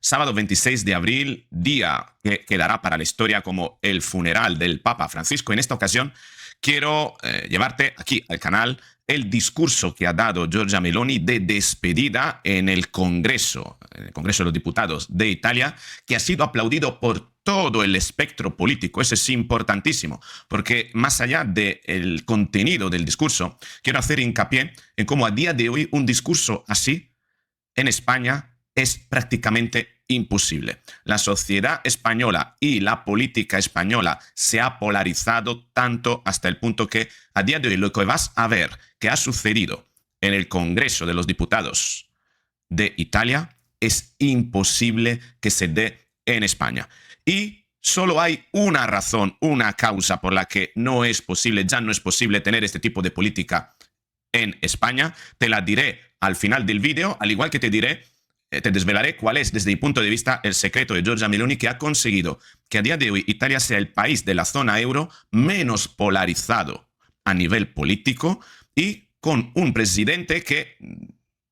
sábado 26 de abril, día que quedará para la historia como el funeral del Papa Francisco. En esta ocasión quiero llevarte aquí al canal el discurso que ha dado Giorgia Meloni de despedida en el Congreso de los Diputados de Italia, que ha sido aplaudido por todo el espectro político. Eso es importantísimo, porque más allá del contenido del discurso, quiero hacer hincapié en cómo a día de hoy un discurso así en España es prácticamente imposible. La sociedad española y la política española se ha polarizado tanto hasta el punto que a día de hoy lo que vas a ver que ha sucedido en el Congreso de los Diputados de Italia es imposible que se dé en España. Y solo hay una razón, una causa por la que no es posible, ya no es posible tener este tipo de política en España. Te la diré al final del vídeo, al igual que te desvelaré cuál es, desde mi punto de vista, el secreto de Giorgia Meloni, que ha conseguido que a día de hoy Italia sea el país de la zona euro menos polarizado a nivel político y con un presidente que,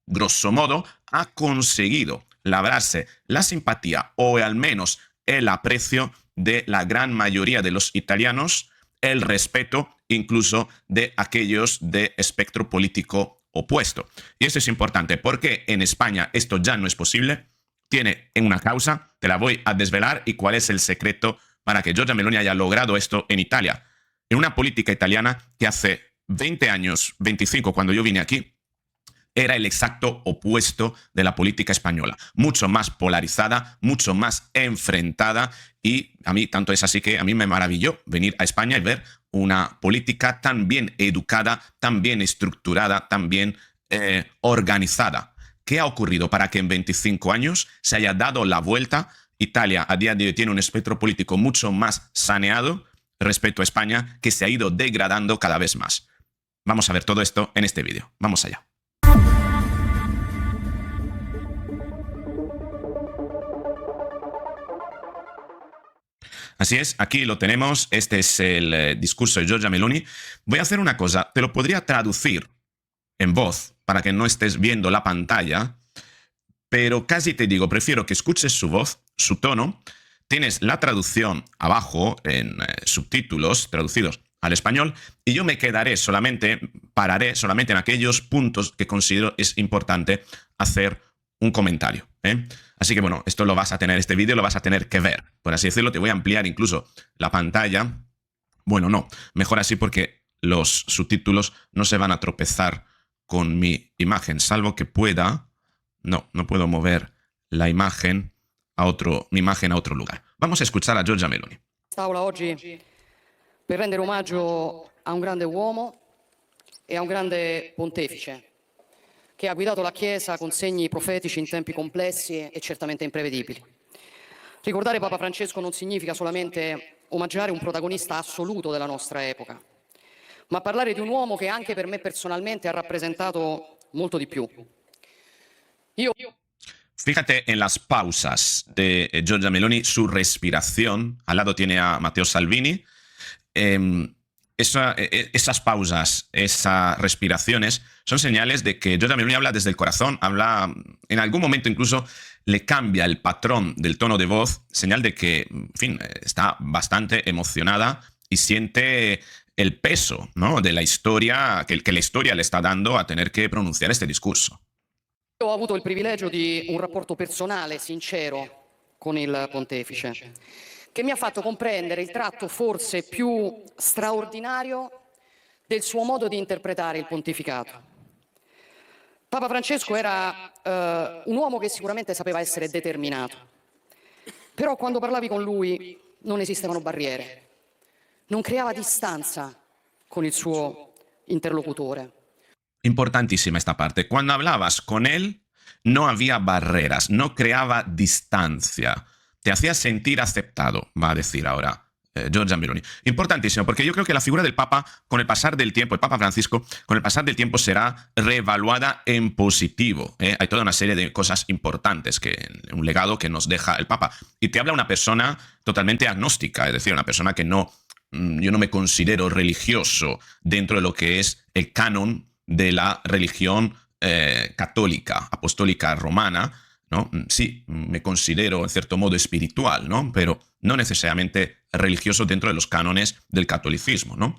grosso modo, ha conseguido labrarse la simpatía o al menos el aprecio de la gran mayoría de los italianos, el respeto incluso de aquellos de espectro político opuesto. Y eso es importante porque en España esto ya no es posible. Tiene una causa, te la voy a desvelar, y cuál es el secreto para que Giorgia Meloni haya logrado esto en Italia. En una política italiana que hace 20 años, 25, cuando yo vine aquí, era el exacto opuesto de la política española. Mucho más polarizada, mucho más enfrentada, y a mí tanto es así que a mí me maravilló venir a España y ver una política tan bien educada, tan bien estructurada, tan bien organizada. ¿Qué ha ocurrido para que en 25 años se haya dado la vuelta? Italia a día de hoy tiene un espectro político mucho más saneado respecto a España, que se ha ido degradando cada vez más. Vamos a ver todo esto en este vídeo. Vamos allá. Así es, aquí lo tenemos. Este es el discurso de Giorgia Meloni. Voy a hacer una cosa, te lo podría traducir en voz para que no estés viendo la pantalla, pero casi te digo, prefiero que escuches su voz, su tono. Tienes la traducción abajo en subtítulos traducidos al español, y yo me pararé solamente en aquellos puntos que considero es importante hacer un comentario, ¿eh? Así que bueno, esto lo vas a tener, este vídeo lo vas a tener que ver, por así decirlo. Te voy a ampliar incluso la pantalla. Bueno, no, mejor así porque los subtítulos no se van a tropezar con mi imagen, salvo que pueda. No puedo mover la imagen mi imagen a otro lugar. Vamos a escuchar a Giorgia Meloni. Quest'Aula oggi per rendere omaggio a un grande uomo e a un grande pontefice che ha guidato la Chiesa con segni profetici in tempi complessi e certamente imprevedibili. Ricordare Papa Francesco non significa solamente omaggiare un protagonista assoluto della nostra epoca, ma parlare di un uomo che anche per me personalmente ha rappresentato molto di più. Fíjate en las pausas de Giorgia Meloni, su respiración. Al lado tiene a Matteo Salvini. Esas pausas, esas respiraciones, son señales de que Giorgia Meloni habla desde el corazón, habla, en algún momento incluso le cambia el patrón del tono de voz, señal de que, en fin, está bastante emocionada y siente el peso, ¿no?, de la historia, que la historia le está dando a tener que pronunciar este discurso. Ho avuto il privilegio di un rapporto personale, sincero, con il pontefice, che mi ha fatto comprendere il tratto forse più straordinario del suo modo di interpretare il pontificato. Papa Francesco era un uomo che sicuramente sapeva essere determinato, però quando parlavi con lui non esistevano barriere, non creava distanza con il suo interlocutore. Importantísima esta parte. Cuando hablabas con él, no había barreras, no creaba distancia. Te hacía sentir aceptado, va a decir ahora Giorgia Meloni. Importantísimo, porque yo creo que la figura del Papa, con el pasar del tiempo, el Papa Francisco, con el pasar del tiempo será reevaluada en positivo, ¿eh? Hay toda una serie de cosas importantes, un legado que nos deja el Papa. Y te habla una persona totalmente agnóstica, es decir, una persona que yo no me considero religioso dentro de lo que es el canon de la religión católica, apostólica romana, ¿no? Sí, me considero en cierto modo espiritual, ¿no? Pero no necesariamente religioso dentro de los cánones del catolicismo, ¿no?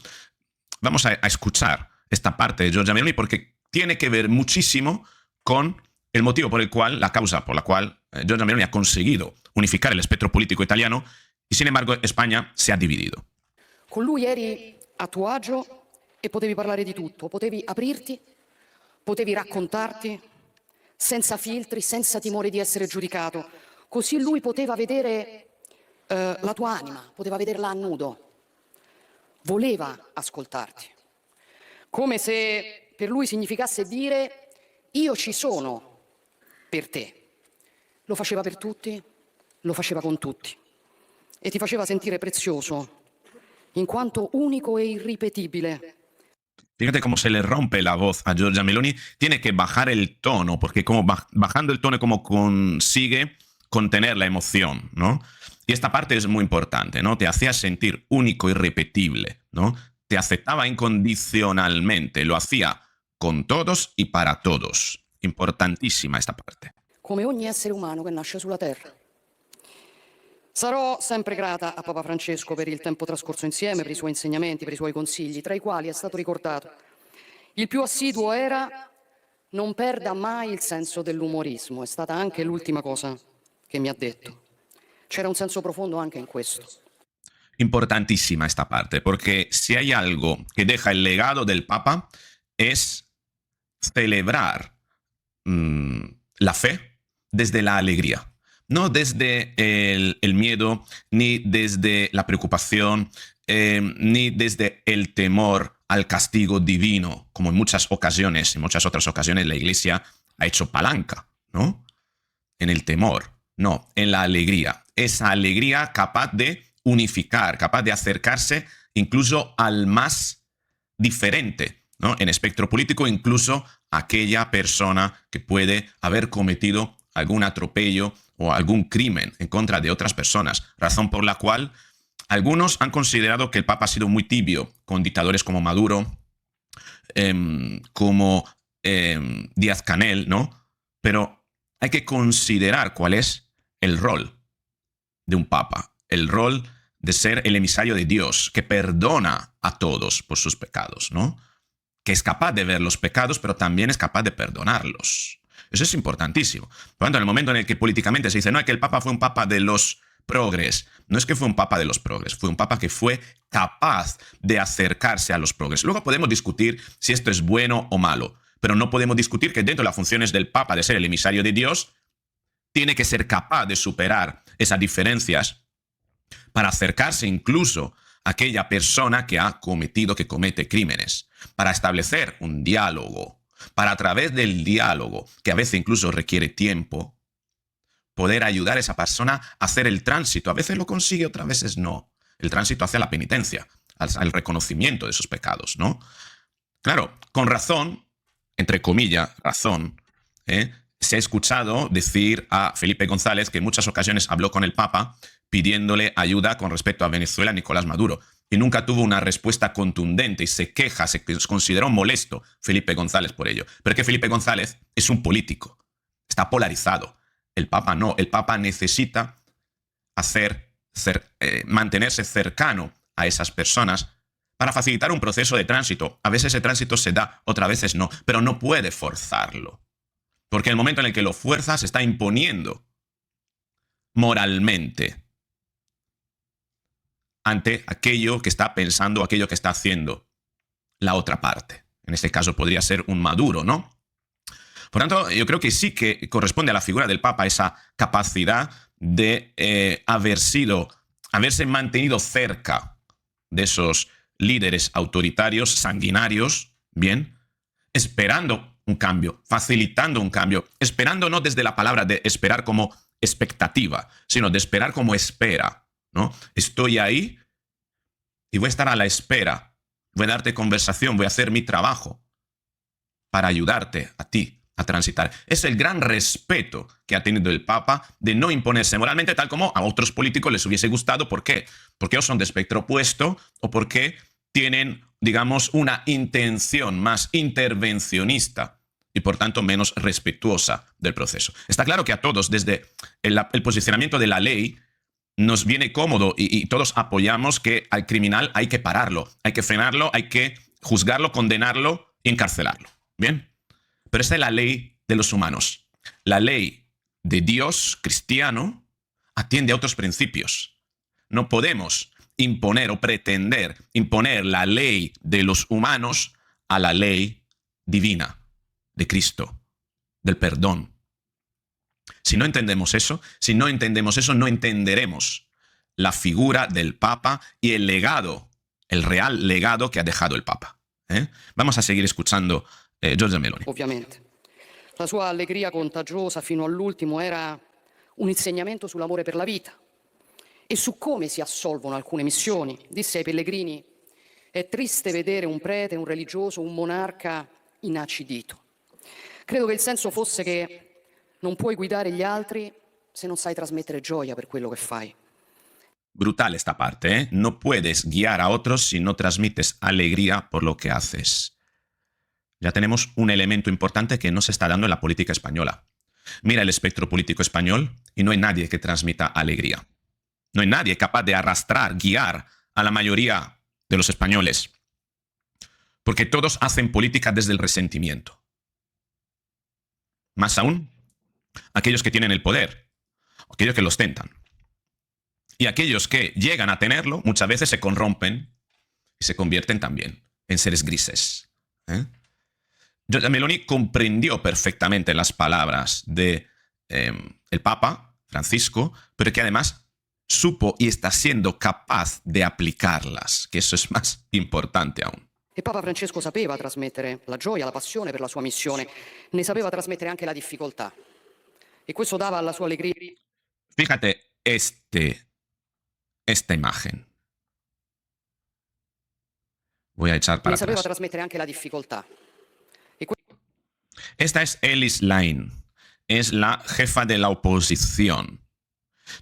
Vamos a escuchar esta parte de Giorgia Meloni porque tiene que ver muchísimo con el motivo por el cual, la causa por la cual Giorgia Meloni ha conseguido unificar el espectro politico italiano y sin embargo España se ha dividido. Con lui eri a tuo agio e potevi parlare di tutto, potevi aprirti, potevi raccontarti senza filtri, senza timore di essere giudicato. Così lui poteva vedere la tua anima, poteva vederla a nudo, voleva ascoltarti, come se per lui significasse dire io ci sono per te. Lo faceva per tutti, lo faceva con tutti e ti faceva sentire prezioso in quanto único e irripetibile. Fíjate cómo se le rompe la voz a Giorgia Meloni. Tiene que bajar el tono, porque como bajando el tono como consigue contener la emoción, ¿no? Y esta parte es muy importante, ¿no? Te hacía sentir único, irrepetible, ¿no? Te aceptaba incondicionalmente, lo hacía con todos y para todos. Importantísima esta parte. Come ogni essere umano che nasce sulla terra. Sarò sempre grata a Papa Francesco per il tempo trascorso insieme, per i suoi insegnamenti, per i suoi consigli, tra i quali è stato ricordato. Il più assiduo era non perda mai il senso dell'umorismo, è stata anche l'ultima cosa che mi ha detto. C'era un senso profondo anche in questo. Importantísima esta parte, porque si hay algo que deja el legado del Papa es celebrar la fe desde la alegría. No desde el miedo, ni desde la preocupación, ni desde el temor al castigo divino, como en muchas ocasiones, en muchas otras ocasiones la Iglesia ha hecho palanca, ¿no? En el temor, no, en la alegría. Esa alegría capaz de unificar, capaz de acercarse incluso al más diferente, ¿no? En espectro político, incluso aquella persona que puede haber cometido algún atropello o algún crimen en contra de otras personas, razón por la cual algunos han considerado que el Papa ha sido muy tibio con dictadores como Maduro, como Díaz-Canel, ¿no? Pero hay que considerar cuál es el rol de un Papa, el rol de ser el emisario de Dios, que perdona a todos por sus pecados, ¿no? Que es capaz de ver los pecados, pero también es capaz de perdonarlos. Eso es importantísimo. Por lo tanto, en el momento en el que políticamente se dice no, es que el Papa fue un Papa de los progres, no es que fue un Papa de los progres, fue un Papa que fue capaz de acercarse a los progres. Luego podemos discutir si esto es bueno o malo, pero no podemos discutir que dentro de las funciones del Papa de ser el emisario de Dios, tiene que ser capaz de superar esas diferencias para acercarse incluso a aquella persona que ha cometido, que comete crímenes, para establecer un diálogo, para a través del diálogo, que a veces incluso requiere tiempo, poder ayudar a esa persona a hacer el tránsito. A veces lo consigue, otras veces no. El tránsito hacia la penitencia, al reconocimiento de sus pecados, ¿no? Claro, con razón, entre comillas, razón, se ha escuchado decir a Felipe González que en muchas ocasiones habló con el Papa pidiéndole ayuda con respecto a Venezuela, Nicolás Maduro, y nunca tuvo una respuesta contundente y se queja, se consideró molesto Felipe González por ello. Pero es que Felipe González es un político, está polarizado. El Papa no, el Papa necesita mantenerse cercano a esas personas para facilitar un proceso de tránsito. A veces ese tránsito se da, otras veces no, pero no puede forzarlo. Porque el momento en el que lo fuerza se está imponiendo moralmente ante aquello que está pensando, aquello que está haciendo la otra parte. En este caso podría ser un Maduro, ¿no? Por tanto, yo creo que sí que corresponde a la figura del Papa esa capacidad de haberse mantenido cerca de esos líderes autoritarios, sanguinarios, bien, esperando un cambio, facilitando un cambio, esperando no desde la palabra de esperar como expectativa, sino de esperar como espera, ¿no? Estoy ahí y voy a estar a la espera, voy a darte conversación, voy a hacer mi trabajo para ayudarte a ti a transitar. Es el gran respeto que ha tenido el Papa de no imponerse moralmente tal como a otros políticos les hubiese gustado. ¿Por qué? Porque o son de espectro opuesto o porque tienen, digamos, una intención más intervencionista y por tanto menos respetuosa del proceso. Está claro que a todos, desde el posicionamiento de la ley, nos viene cómodo y todos apoyamos que al criminal hay que pararlo, hay que frenarlo, hay que juzgarlo, condenarlo y encarcelarlo. ¿Bien? Pero esta es la ley de los humanos. La ley de Dios cristiano atiende a otros principios. No podemos imponer o pretender imponer la ley de los humanos a la ley divina de Cristo, del perdón. Si no entendemos eso, no entenderemos la figura del Papa y el legado, el real legado que ha dejado el Papa. Vamos a seguir escuchando Giorgia Meloni. Ovviamente. La sua allegria contagiosa fino all'ultimo era un insegnamento sull'amore per la vita e su come si assolvono alcune missioni. Disse ai pellegrini: è triste vedere un prete, un religioso, un monarca inacidito. Credo che il senso fosse che non puoi guidare gli altri se non sai trasmettere gioia per quello che fai. Brutal esta parte, ¿eh? No puedes guiar a otros si no transmites alegría por lo que haces. Ya tenemos un elemento importante que no se está dando en la política española. Mira el espectro político español y no hay nadie que transmita alegría. No hay nadie capaz de arrastrar, guiar a la mayoría de los españoles. Porque todos hacen política desde el resentimiento. Más aún, aquellos que tienen el poder, aquellos que lo ostentan. Y aquellos que llegan a tenerlo, muchas veces se corrompen y se convierten también en seres grises. Giorgia Meloni comprendió perfectamente las palabras de el Papa Francisco, pero que además supo y está siendo capaz de aplicarlas, que eso es más importante aún. E Papa Francesco sapeva trasmettere la gioia, la passione per la sua missione, ne sapeva trasmettere anche la difficoltà. E questo dava alla sua allegria. Fíjate esta imagen. Voy a echar para Ne sapeva atrás. trasmettere anche la difficoltà. Esta es Ellis Line, es la jefa de la oposición.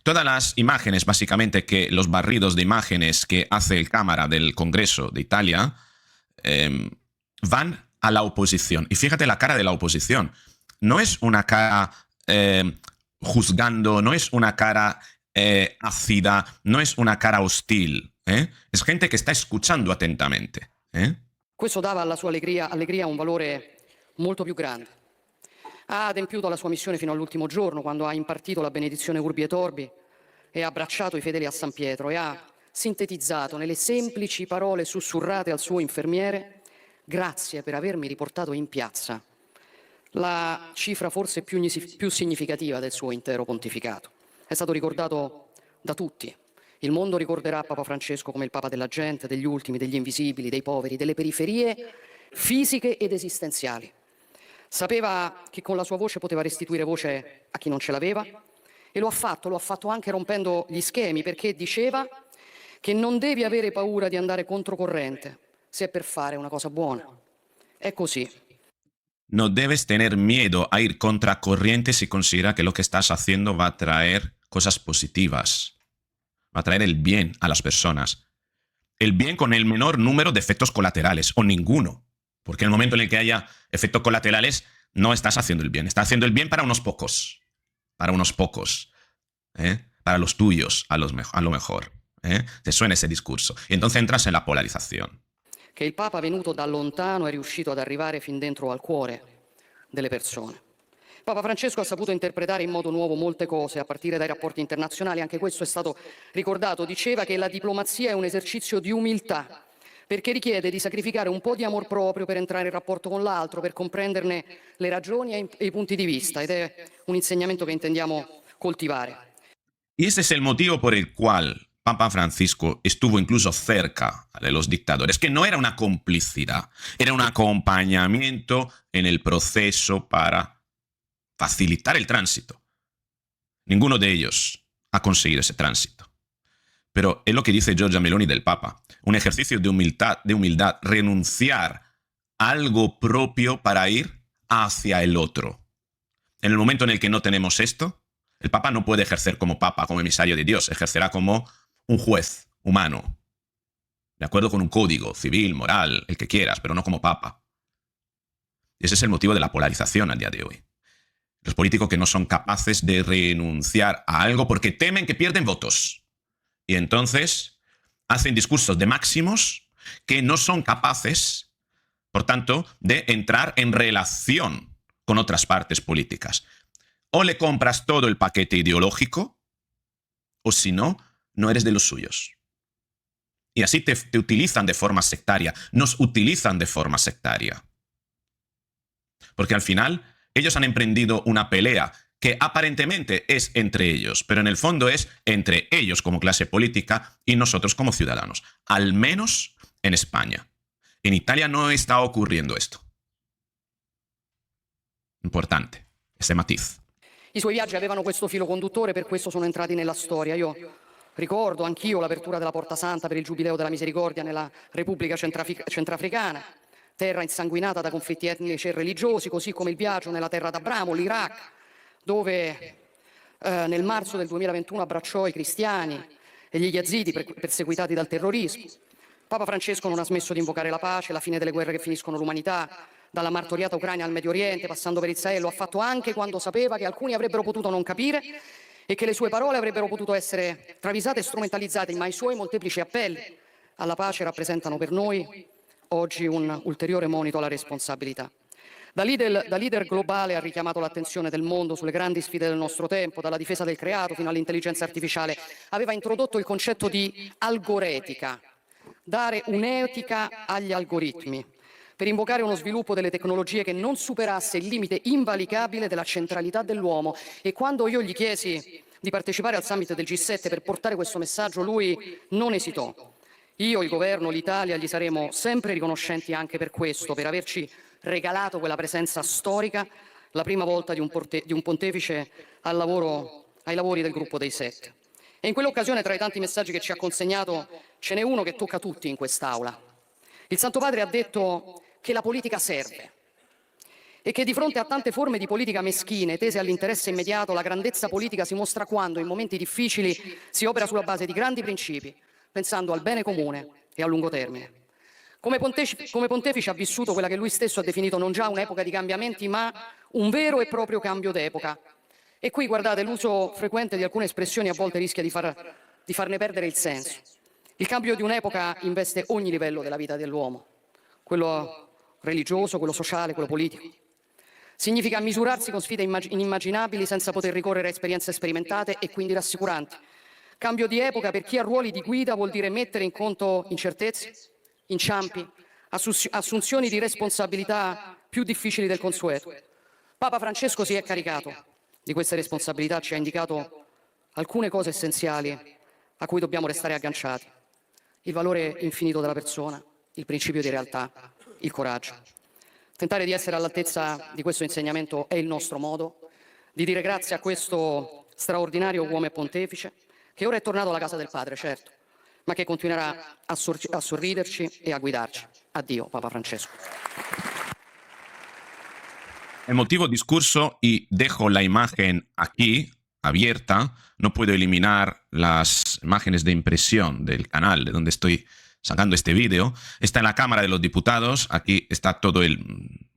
Todas las imágenes, básicamente, los barridos de imágenes que hace el cámara del Congreso de Italia van a la oposición. Y fíjate la cara de la oposición. No es una cara juzgando, no es una cara ácida, no es una cara hostil. Es gente que está escuchando atentamente. Questo dava alla sua allegria un valore molto più grande. Ha adempiuto alla sua missione fino all'ultimo giorno, quando ha impartito la benedizione Urbi et Orbi e ha abbracciato i fedeli a San Pietro e ha sintetizzato nelle semplici parole sussurrate al suo infermiere: grazie per avermi riportato in piazza, la cifra forse più significativa del suo intero pontificato. È stato ricordato da tutti. Il mondo ricorderà Papa Francesco come il Papa della gente, degli ultimi, degli invisibili, dei poveri, delle periferie fisiche ed esistenziali. Sapeva che con la sua voce poteva restituire voce a chi non ce l'aveva e lo ha fatto anche rompendo gli schemi, perché diceva che non devi avere paura di andare controcorrente se è per fare una cosa buona. È così. No debes tener miedo a ir contracorriente si considera que lo que estás haciendo va a traer cosas positivas, va a traer el bien a las personas. El bien con el menor número de efectos colaterales, o ninguno. Porque en el momento en el que haya efectos colaterales, no estás haciendo el bien. Estás haciendo el bien para unos pocos. Para unos pocos. Para los tuyos, a lo mejor. Te suena ese discurso. Y entonces entras en la polarización. Che il Papa venuto da lontano è riuscito ad arrivare fin dentro al cuore delle persone. Papa Francesco ha saputo interpretare in modo nuovo molte cose, a partire dai rapporti internazionali. Anche questo è stato ricordato. Diceva che la diplomazia è un esercizio di umiltà, perché richiede di sacrificare un po' di amor proprio per entrare in rapporto con l'altro, per comprenderne le ragioni e i punti di vista, ed è un insegnamento che intendiamo coltivare. Y ese es el motivo por el cual Papa Francisco estuvo incluso cerca de los dictadores, que no era una complicidad, era un acompañamiento en el proceso para facilitar el tránsito. Ninguno de ellos ha conseguido ese tránsito. Pero es lo que dice Giorgia Meloni del Papa, un ejercicio de humildad, renunciar a algo propio para ir hacia el otro. En el momento en el que no tenemos esto, el Papa no puede ejercer como Papa, como emisario de Dios, ejercerá como un juez humano, de acuerdo con un código civil, moral, el que quieras, pero no como Papa. Y ese es el motivo de la polarización a día de hoy. Los políticos que no son capaces de renunciar a algo porque temen que pierden votos. Y entonces hacen discursos de máximos que no son capaces, por tanto, de entrar en relación con otras partes políticas. O le compras todo el paquete ideológico, o si no, no eres de los suyos. Y así te utilizan de forma sectaria, nos utilizan de forma sectaria. Porque al final ellos han emprendido una pelea que aparentemente es entre ellos, pero en el fondo es entre ellos como clase política y nosotros como ciudadanos, al menos en España. En Italia no está ocurriendo esto. Importante, ese matiz. I suoi viaggi avevano questo filo conduttore, per questo sono entrati nella storia. Io ricordo anch'io l'apertura della Porta Santa per il Giubileo della Misericordia nella Repubblica Centrafricana, terra insanguinata da conflitti etnici e religiosi, così come il viaggio nella terra d'Abramo, l'Iraq, dove nel marzo del 2021 abbracciò i cristiani e gli yazidi perseguitati dal terrorismo. Papa Francesco non ha smesso di invocare la pace, la fine delle guerre che finiscono l'umanità, dalla martoriata Ucraina al Medio Oriente, passando per Israele. Lo ha fatto anche quando sapeva che alcuni avrebbero potuto non capire e che le sue parole avrebbero potuto essere travisate e strumentalizzate, ma i suoi molteplici appelli alla pace rappresentano per noi oggi un ulteriore monito alla responsabilità. Da leader globale ha richiamato l'attenzione del mondo sulle grandi sfide del nostro tempo, dalla difesa del creato fino all'intelligenza artificiale. Aveva introdotto il concetto di algoretica, dare un'etica agli algoritmi, per invocare uno sviluppo delle tecnologie che non superasse il limite invalicabile della centralità dell'uomo. E quando io gli chiesi di partecipare al summit del G7 per portare questo messaggio, lui non esitò. Io, il governo, l'Italia gli saremo sempre riconoscenti anche per questo, per averci regalato quella presenza storica, la prima volta di un pontefice ai lavori del gruppo dei Sette. E in quell'occasione, tra i tanti messaggi che ci ha consegnato, ce n'è uno che tocca tutti in quest'Aula. Il Santo Padre ha detto che la politica serve e che di fronte a tante forme di politica meschine, tese all'interesse immediato, la grandezza politica si mostra quando, in momenti difficili, si opera sulla base di grandi principi, pensando al bene comune e a lungo termine. Come pontefice ha vissuto quella che lui stesso ha definito non già un'epoca di cambiamenti, ma un vero e proprio cambio d'epoca. E qui, guardate, l'uso frequente di alcune espressioni a volte rischia di farne perdere il senso. Il cambio di un'epoca investe ogni livello della vita dell'uomo, quello religioso, quello sociale, quello politico. Significa misurarsi con sfide inimmaginabili senza poter ricorrere a esperienze sperimentate e quindi rassicuranti. Cambio di epoca per chi ha ruoli di guida vuol dire mettere in conto incertezze, inciampi, assunzioni di responsabilità più difficili del consueto. Papa Francesco si è caricato di queste responsabilità, ci ha indicato alcune cose essenziali a cui dobbiamo restare agganciati. Il valore infinito della persona, il principio di realtà, il coraggio. Tentare di essere all'altezza di questo insegnamento è il nostro modo di dire grazie a questo straordinario uomo e pontefice, che ora è tornato alla casa del Padre, certo, ma che continuerà a sorriderci e a guidarci. Addio, Papa Francesco. Emotivo discurso, y dejo la imagen aquí abierta. No puedo eliminar las imágenes de impresión del canal de donde estoy sacando este vídeo. Está en la Cámara de los Diputados. Aquí está todo el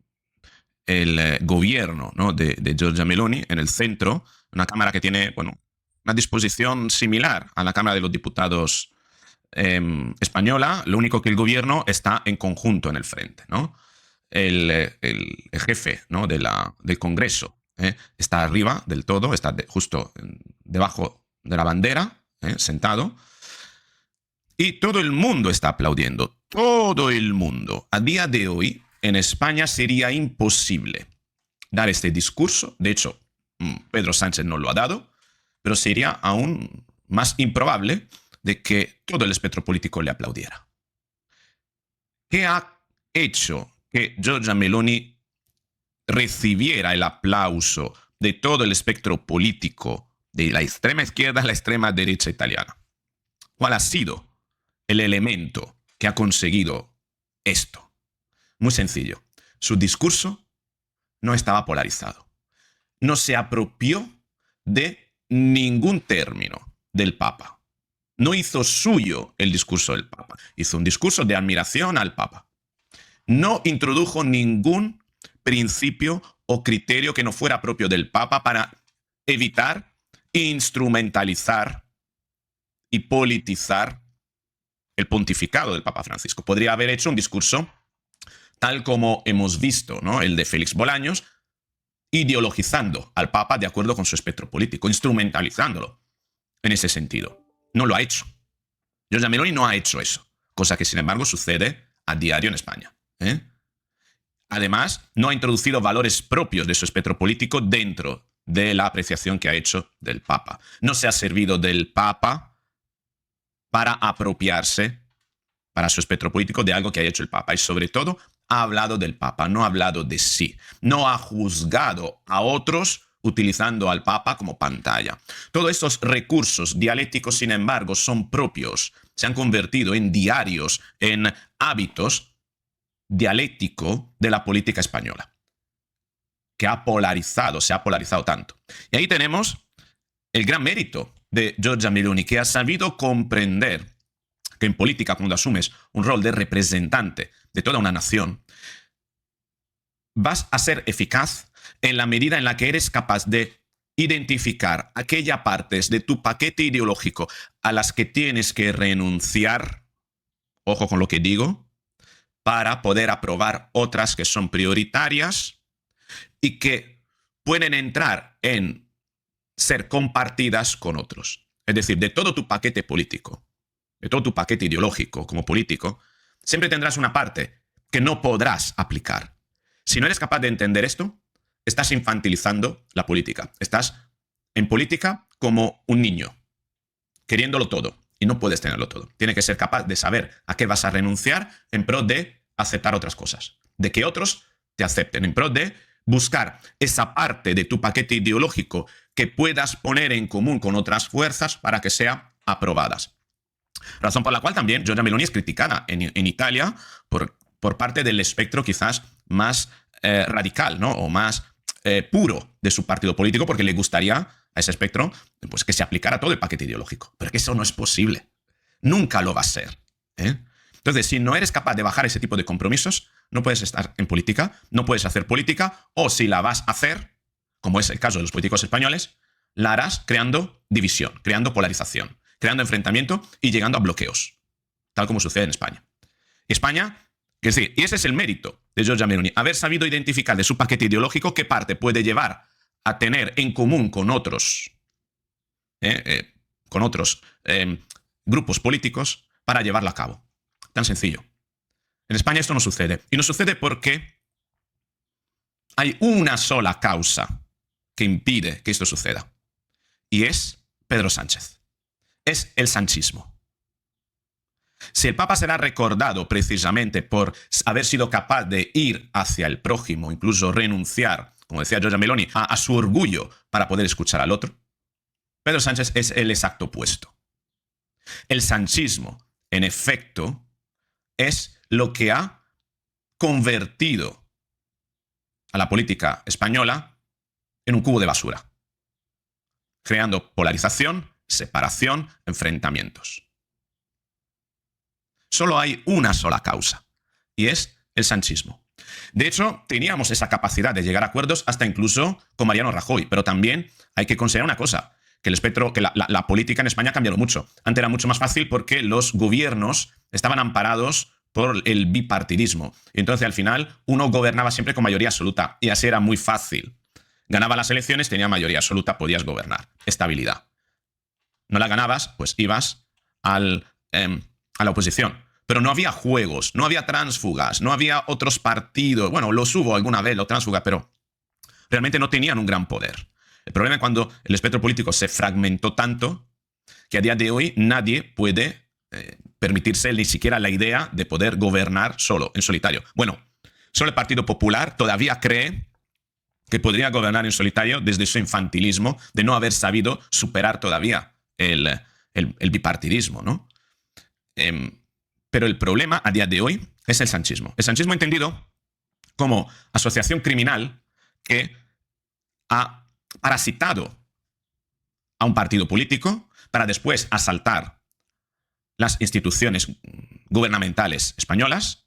gobierno, ¿no?, de Giorgia Meloni en el centro. Una cámara que tiene, bueno, una disposición similar a la Cámara de los Diputados española. Lo único que el gobierno está en conjunto en el frente, ¿no? El jefe, ¿no?, del Congreso está arriba del todo, está justo debajo de la bandera, sentado. Y todo el mundo está aplaudiendo. Todo el mundo. A día de hoy, en España sería imposible dar este discurso. De hecho, Pedro Sánchez no lo ha dado, pero sería aún más improbable de que todo el espectro político le aplaudiera. ¿Qué ha hecho que Giorgia Meloni recibiera el aplauso de todo el espectro político de la extrema izquierda a la extrema derecha italiana? ¿Cuál ha sido el elemento que ha conseguido esto? Muy sencillo. Su discurso no estaba polarizado. No se apropió de ningún término del Papa. No hizo suyo el discurso del Papa. Hizo un discurso de admiración al Papa. No introdujo ningún principio o criterio que no fuera propio del Papa para evitar instrumentalizar y politizar el pontificado del Papa Francisco. Podría haber hecho un discurso tal como hemos visto, ¿no? El de Félix Bolaños, ideologizando al Papa de acuerdo con su espectro político, instrumentalizándolo en ese sentido. No lo ha hecho. Giorgia Meloni no ha hecho eso, cosa que sin embargo sucede a diario en España. Además, no ha introducido valores propios de su espectro político dentro de la apreciación que ha hecho del Papa. No se ha servido del Papa para apropiarse para su espectro político de algo que ha hecho el Papa y sobre todo ha hablado del Papa, no ha hablado de sí, no ha juzgado a otros utilizando al Papa como pantalla. Todos estos recursos dialécticos, sin embargo, son propios, se han convertido en diarios, en hábitos dialécticos de la política española, que se ha polarizado tanto. Y ahí tenemos el gran mérito de Giorgia Meloni, que ha sabido comprender que en política, cuando asumes un rol de representante de toda una nación, vas a ser eficaz en la medida en la que eres capaz de identificar aquellas partes de tu paquete ideológico a las que tienes que renunciar, ojo con lo que digo, para poder aprobar otras que son prioritarias y que pueden entrar en ser compartidas con otros. Es decir, de todo tu paquete político, de todo tu paquete ideológico como político, siempre tendrás una parte que no podrás aplicar. Si no eres capaz de entender esto, estás infantilizando la política. Estás en política como un niño, queriéndolo todo, y no puedes tenerlo todo. Tienes que ser capaz de saber a qué vas a renunciar en pro de aceptar otras cosas, de que otros te acepten, en pro de buscar esa parte de tu paquete ideológico que puedas poner en común con otras fuerzas para que sean aprobadas. Razón por la cual también Giorgia Meloni es criticada en Italia por parte del espectro quizás más radical, ¿no? O más puro de su partido político, porque le gustaría a ese espectro pues, que se aplicara todo el paquete ideológico. Pero que eso no es posible. Nunca lo va a ser. Entonces, si no eres capaz de bajar ese tipo de compromisos, no puedes estar en política, no puedes hacer política, o si la vas a hacer, como es el caso de los políticos españoles, la harás creando división, creando polarización, creando enfrentamiento y llegando a bloqueos, tal como sucede en España. Y España, que sí, y ese es el mérito de Giorgia Meloni, haber sabido identificar de su paquete ideológico qué parte puede llevar a tener en común con otros grupos políticos para llevarla a cabo. Tan sencillo. En España esto no sucede. Y no sucede porque hay una sola causa que impide que esto suceda. Y es Pedro Sánchez. Es el sanchismo. Si el Papa será recordado precisamente por haber sido capaz de ir hacia el prójimo, incluso renunciar, como decía Giorgia Meloni, a su orgullo para poder escuchar al otro, Pedro Sánchez es el exacto opuesto. El sanchismo, en efecto, es lo que ha convertido a la política española en un cubo de basura, creando polarización, separación, enfrentamientos. Solo hay una sola causa, y es el sanchismo. De hecho, teníamos esa capacidad de llegar a acuerdos hasta incluso con Mariano Rajoy, pero también hay que considerar una cosa, que el espectro, que la política en España ha cambiado mucho. Antes era mucho más fácil porque los gobiernos estaban amparados por el bipartidismo. Y entonces, al final, uno gobernaba siempre con mayoría absoluta, y así era muy fácil. Ganaba las elecciones, tenía mayoría absoluta, podías gobernar. Estabilidad. No la ganabas, pues ibas a la oposición. Pero no había juegos, no había tránsfugas, no había otros partidos. Bueno, los hubo alguna vez, los tránsfugas, pero realmente no tenían un gran poder. El problema es cuando el espectro político se fragmentó tanto que a día de hoy nadie puede permitirse ni siquiera la idea de poder gobernar solo, en solitario. Bueno, solo el Partido Popular todavía cree que podría gobernar en solitario desde su infantilismo de no haber sabido superar todavía el bipartidismo, ¿no? Pero el problema a día de hoy es el sanchismo. El sanchismo entendido como asociación criminal que ha parasitado a un partido político para después asaltar las instituciones gubernamentales españolas,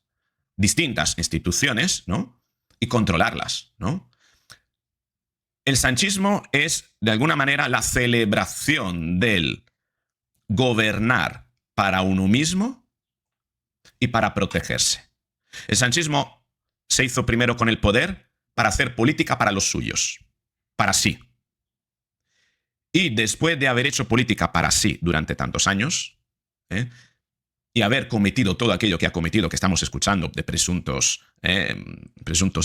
distintas instituciones, ¿no? y controlarlas, ¿no? El sanchismo es, de alguna manera, la celebración del gobernar para uno mismo y para protegerse. El sanchismo se hizo primero con el poder para hacer política para los suyos, para sí. Y después de haber hecho política para sí durante tantos años, y haber cometido todo aquello que ha cometido, que estamos escuchando, de presuntos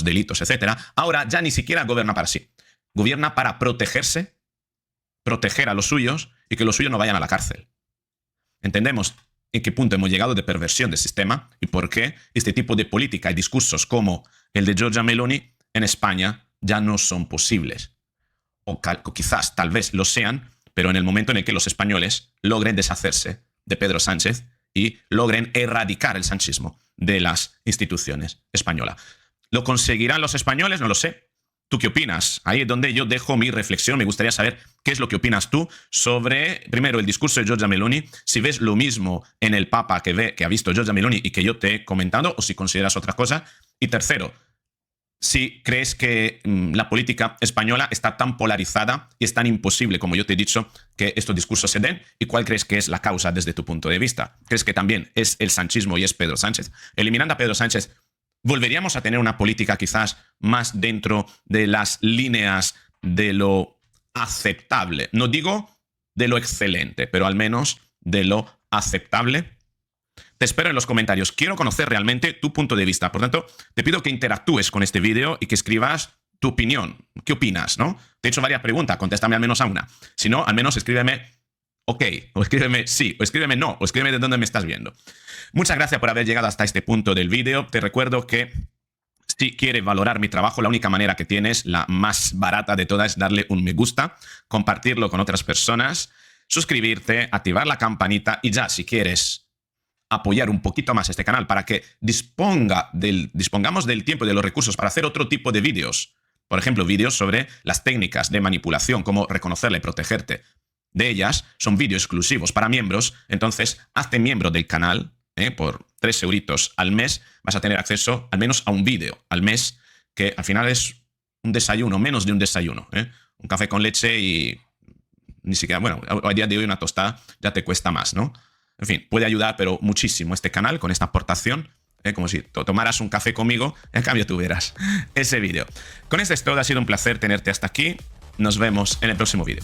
delitos, etc., ahora ya ni siquiera gobierna para sí. Gobierna para protegerse, proteger a los suyos y que los suyos no vayan a la cárcel. Entendemos en qué punto hemos llegado de perversión del sistema y por qué este tipo de política y discursos como el de Giorgia Meloni en España ya no son posibles. O quizás, tal vez lo sean, pero en el momento en el que los españoles logren deshacerse de Pedro Sánchez y logren erradicar el sanchismo de las instituciones españolas. ¿Lo conseguirán los españoles? No lo sé. ¿Tú qué opinas? Ahí es donde yo dejo mi reflexión. Me gustaría saber qué es lo que opinas tú sobre, primero, el discurso de Giorgia Meloni, si ves lo mismo en el Papa que ha visto Giorgia Meloni y que yo te he comentado, o si consideras otra cosa. Y tercero, si crees que la política española está tan polarizada y es tan imposible, como yo te he dicho, que estos discursos se den, y cuál crees que es la causa desde tu punto de vista. ¿Crees que también es el sanchismo y es Pedro Sánchez? Eliminando a Pedro Sánchez, ¿volveríamos a tener una política quizás más dentro de las líneas de lo aceptable? No digo de lo excelente, pero al menos de lo aceptable. Te espero en los comentarios. Quiero conocer realmente tu punto de vista. Por tanto, te pido que interactúes con este vídeo y que escribas tu opinión. ¿Qué opinas, no? Te he hecho varias preguntas, contéstame al menos a una. Si no, al menos escríbeme OK, o escríbeme sí, o escríbeme no, o escríbeme de dónde me estás viendo. Muchas gracias por haber llegado hasta este punto del vídeo. Te recuerdo que si quieres valorar mi trabajo, la única manera que tienes, la más barata de todas, es darle un me gusta, compartirlo con otras personas, suscribirte, activar la campanita y ya, si quieres apoyar un poquito más este canal para que dispongamos del tiempo y de los recursos para hacer otro tipo de vídeos. Por ejemplo, vídeos sobre las técnicas de manipulación, cómo reconocerla y protegerte de ellas. Son vídeos exclusivos para miembros. Entonces, hazte miembro del canal. Por 3 euritos al mes vas a tener acceso al menos a un vídeo al mes, que al final es un desayuno, menos de un desayuno. Un café con leche y ni siquiera, bueno, a día de hoy una tostada ya te cuesta más, ¿no? En fin, puede ayudar, pero muchísimo este canal con esta aportación, como si tomaras un café conmigo, en cambio tú verás ese vídeo. Con esto es todo, ha sido un placer tenerte hasta aquí. Nos vemos en el próximo vídeo.